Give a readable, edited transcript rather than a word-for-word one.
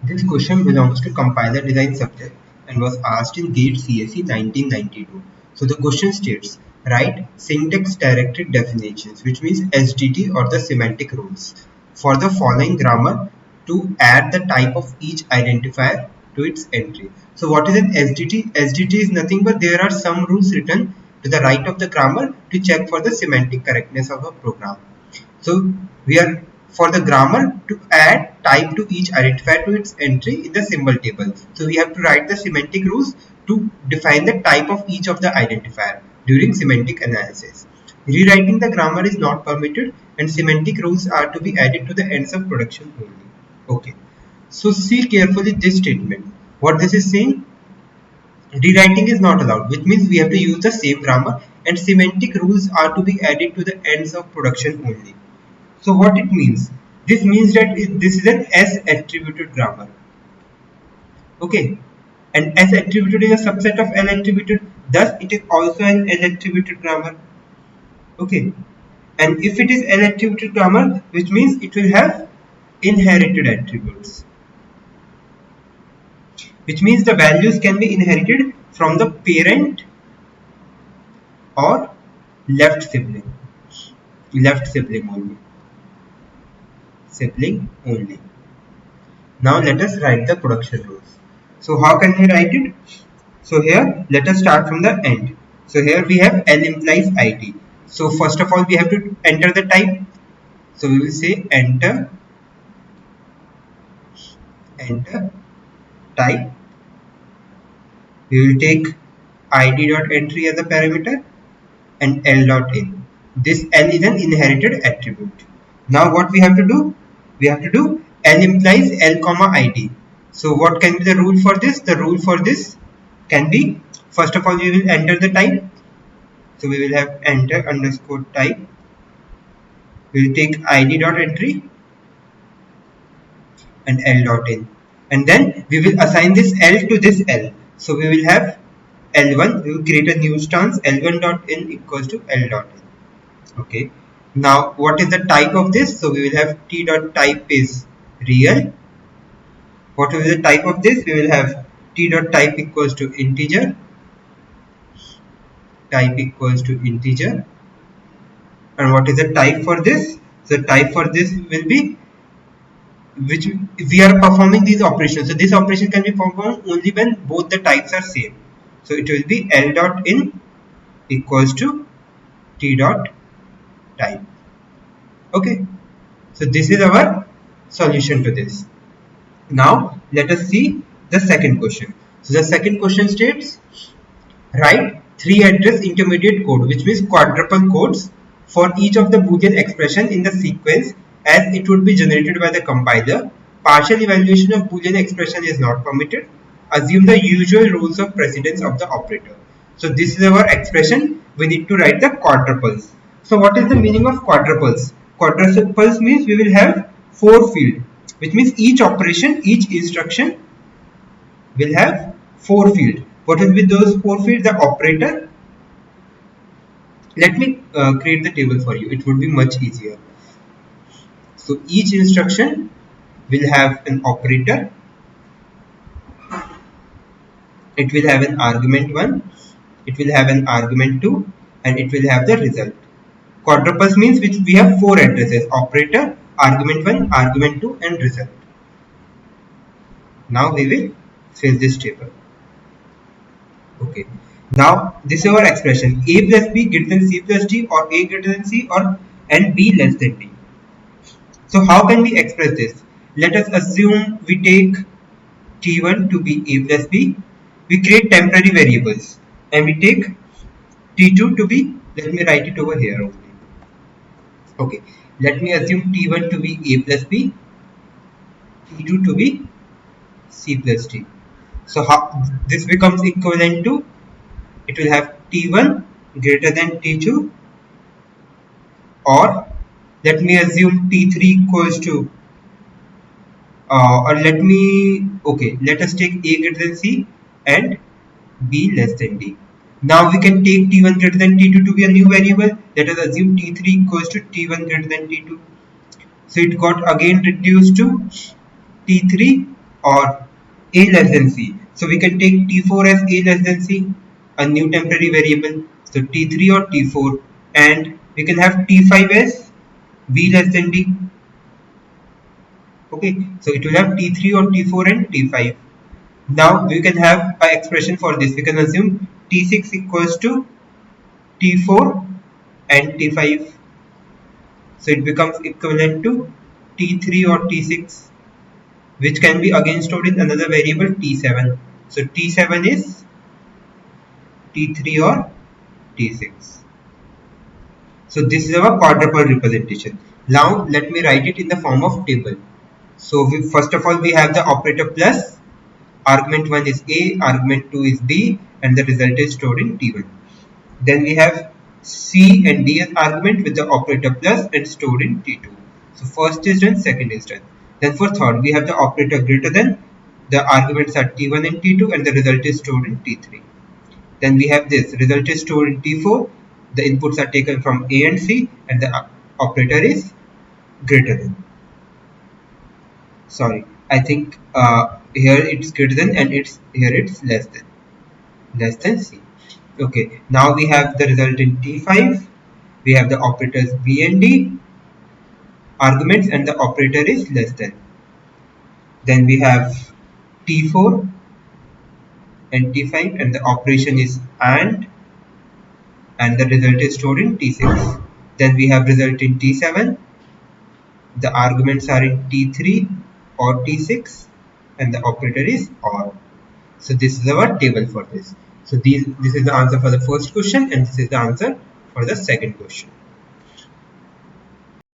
This question belongs to compiler design subject and was asked in GATE CSE 1992. So the question states, write syntax directed definitions, which means SDD or the semantic rules, for the following grammar to add the type of each identifier to its entry. So what is an SDD? SDD is nothing but there are some rules written to the right of the grammar to check for the semantic correctness of a program. So we are for the grammar to add type to each identifier to its entry in the symbol table. So we have to write the semantic rules to define the type of each of the identifier during semantic analysis. Rewriting the grammar is not permitted and semantic rules are to be added to the ends of production only. Okay. So see carefully this statement. What this is saying? Rewriting is not allowed, which means we have to use the same grammar and semantic rules are to be added to the ends of production only. So what it means? This means that this is an S attributed grammar. Okay. And S attributed is a subset of L attributed. Thus it is also an L attributed grammar. Okay. And if it is L attributed grammar, which means it will have inherited attributes. Which means the values can be inherited from the parent or left sibling. Left sibling only. Sibling only. Now let us write the production rules. So how can we write it? So here let us start from the end. So here we have L implies ID. So first of all we have to enter the type. So we will say enter type. We will take id.entry as a parameter and L.in. This L is an inherited attribute. Now what we have to do? We have to do L implies L comma ID. So what can be the rule for this? The rule for this can be, first of all we will enter the type. So we will have enter underscore type. We will take id.entry and L.in. And then we will assign this L to this L. So we will have L1, we will create a new stance, L1.in equals to L.in. Okay. Now what is the type of this? So we will have t.type is real. What will be the type of this? We will have t.type equals to integer. Type equals to integer. And what is the type for this? So type for this will be, which we are performing these operations. So this operation can be performed only when both the types are same. So it will be L.in equals to t.type. Okay. So this is our solution to this. Now let us see the second question. So the second question states, write 3 address intermediate code, which means quadruple codes for each of the Boolean expression in the sequence as it would be generated by the compiler. Partial evaluation of Boolean expression is not permitted. Assume the usual rules of precedence of the operator. So this is our expression. We need to write the quadruples. So what is the meaning of quadruples? Quadruples means we will have 4 fields, which means each operation, each instruction will have 4 fields. What will be those 4 fields? The operator. Let me create the table for you. It would be much easier. So each instruction will have an operator. It will have an argument 1. It will have an argument 2. And it will have the result. Quadruples means which we have 4 addresses: operator, argument 1, argument 2 and result. Now we will fill this table. Okay. Now this is our expression: a plus b greater than c plus d, or a greater than c, or and b less than d. So how can we express this? Let us assume we take t1 to be a plus b. We create temporary variables and we take t2 to be, let me write it over here only. Okay, let me assume t1 to be a plus b, t2 to be c plus d. So how this becomes equivalent to, it will have t1 greater than t2, or let me assume t3 equals to let us take a greater than c and b less than d. Now we can take t1 greater than t2 to be a new variable. Let us assume t3 equals to t1 greater than t2. So it got again reduced to t3 or a less than c. So we can take t4 as a less than c, a new temporary variable. So t3 or t4, and we can have t5 as b less than d. Okay, so it will have t3 or t4 and t5. Now we can have an expression for this. We can assume t6 equals to t4 and t5. So it becomes equivalent to t3 or t6, which can be again stored in another variable t7. So t7 is t3 or t6. So this is our quadruple representation. Now let me write it in the form of table. So first of all we have the operator plus, argument 1 is a, argument 2 is b, and the result is stored in t1. Then we have c and d as argument with the operator plus and stored in t2. So first is done, second is done. Then for third we have the operator greater than, the arguments are t1 and t2, and the result is stored in t3. Then we have this, result is stored in t4, the inputs are taken from a and c, and the operator is greater than. Sorry, I think here it's greater than, and here it's less than c. Okay, now we have the result in t5. We have the operators b and d, arguments, and the operator is less than. Then we have t4 and t5, and the operation is and the result is stored in t6. Then we have result in t7. The arguments are in t3 or t6, and the operator is or. So this is our table for this. So this is the answer for the first question, and this is the answer for the second question.